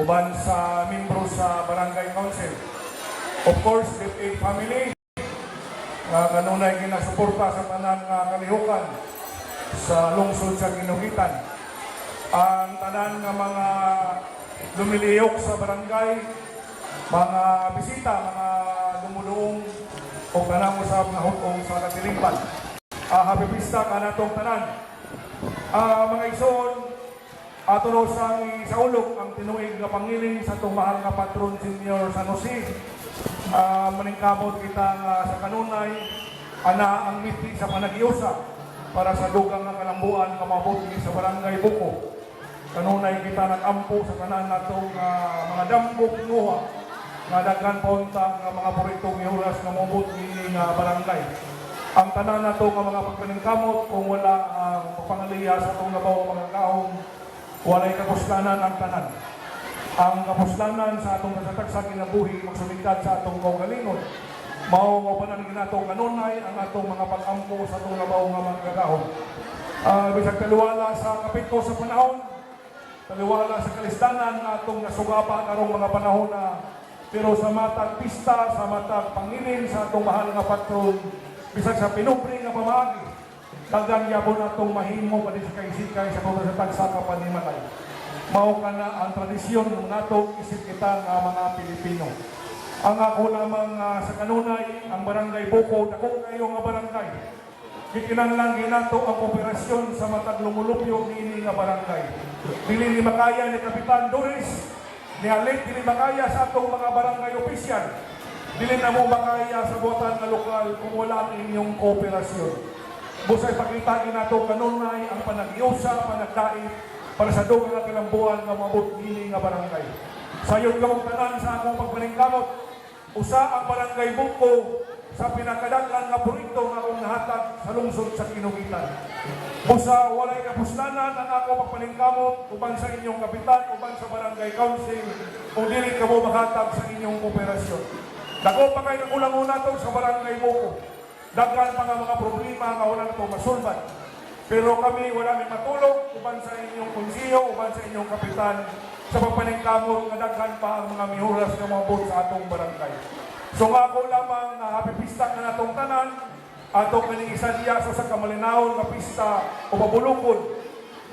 uban sa membro sa Barangay Council. Of course, DepEd family, kanunay ginasuporta sa tanan nga kalihukan sa lungsod sa Ginugitan. Ang tanan nga mga lumiliyok sa barangay, mga bisita, mga dumuluong o kanang usab na hukong sa Katilingban. Happy Pista ka na itong tanan. Mga igsoon, tulo sang isaulog ang tinuig nga pangiling sa itong mahal nga patron Senior San Jose. Maningkamot kita nga sa kanunay, ang miti sa panag-iusa para sa dugang nga kalambuan nga mabuti sa Barangay Buko. Kanunay kita nag-ampo sa kanan natong mga dambok nuha nga daghan pauntang nga mga puritong ihuras nga mabuti nga barangay. Ang tanan nato nga mga pagpaningkamot kung wala ang pangaliya sa itong nabaw mga kaong walay kapuslanan ang tanan. Ang kapuslanan sa atong kasatag sa kinabuhi magsulikat sa atong kaugalingon. Mao nga panan ginatong kanunay ang atong mga pag-ampo sa atong nabaw nga mga kagahon. Bisag taliwala sa kapito sa panahon, taliwala sa kalistanan nga atong nasugapa karong mga panahon na pero sa matag pista, sa matag pangilin sa atong mahal nga patron, bisag sa pinupri nga pamagi, dagang yabon atong mahimo pa din sa sikay sa pagkasatag sa kapanimalay. Mao ka na ang tradisyon ng nato isip kita nga mga Pilipino. Ang ako lamang sa kanunay, ang Barangay Buko, dakong kayo nga barangay. Kikinanglang ginato ang kooperasyon sa matag lumulupyo ni nga barangay. Dili ni makaya ni Kapitan Doris, ni Alit, dili makaya sa atong mga barangay opisyal. Dili na mo makaya sa buwatan na lokal kung wala ang inyong kooperasyon. Busay pakita ginato kanunay ang panag-iusa, panagdait, para sa dugang nga kalambuan nga mabot gini nga barangay. Sayon kamong tanan sa akong pagpaningkamot, usa ang Barangay Buko sa pinakadaklan nga proyekto nga akong nahatag sa lungsod sa Ginugitan. Busa walay kapuslanan ang akong pagpaningkamot uban sa inyong kapitan, uban sa Barangay Council, kung dili ka mo mahatag sa inyong kooperasyon. Dako pa kayo ng ulang-una to sa Barangay Buko. Daghan pa nga mga problema nga wala na ito masulban. Pero kami wala may matulog uban sa inyong konsiyo, uban sa inyong kapitan sa pagpaningkamot nga daghan pa ang mga mihuras nga mabot sa atong barangay. So nga ako lamang na happy pista na natong tanan, atong kaningisan iya sa kamalinawon nga pista o pabulukod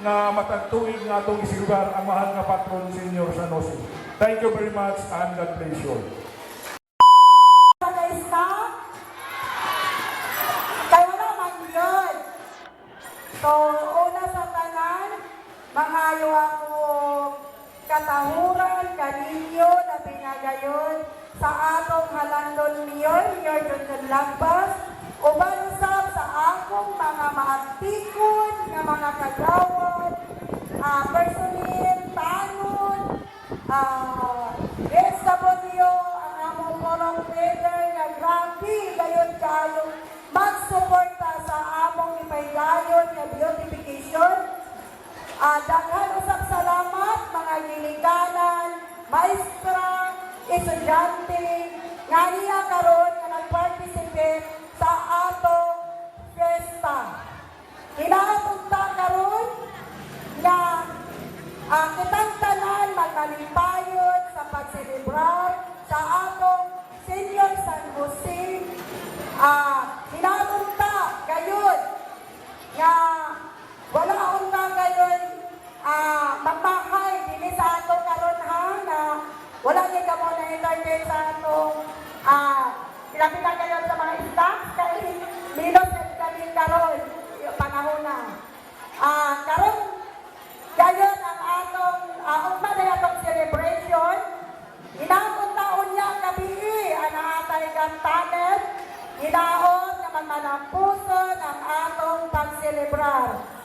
na matagtuig nga atong isilgar ang mahal nga patron Senior San Jose. Thank you very much and God bless you. So, una sa tanan, mangayo ako katahuran, kaninyo na pinagayon sa atong halandon Mayor Jordan Lagbas, uban usab sa akong mga maaktikon, nga mga kagawad, personil, tanod, SW, ang among forum leader, nga grabe, gayon kayo, magsuporta sa among ipaygayon nga beautification. Daghan usab salamat mga ginikanan, maestra, estudyante nga niya karon nga nag-participate sa atong fiesta. Kinahanglan karon nga kitang tanan magmalipayon sa pagselebrar sa atong Senior San Jose. Hinabunta gayon nga wala unta gayon magmahay dili sa ato karon ha na wala gyud ka mo na entertain sa atong pinapita gayon sa mga staff kay minos kami karon panahon na karon gayon ang atong ugma na atong celebration. Hinabunta unya gabi ana atay gantanen. Hinaon nga magmanampuson ang atong pagselebrar.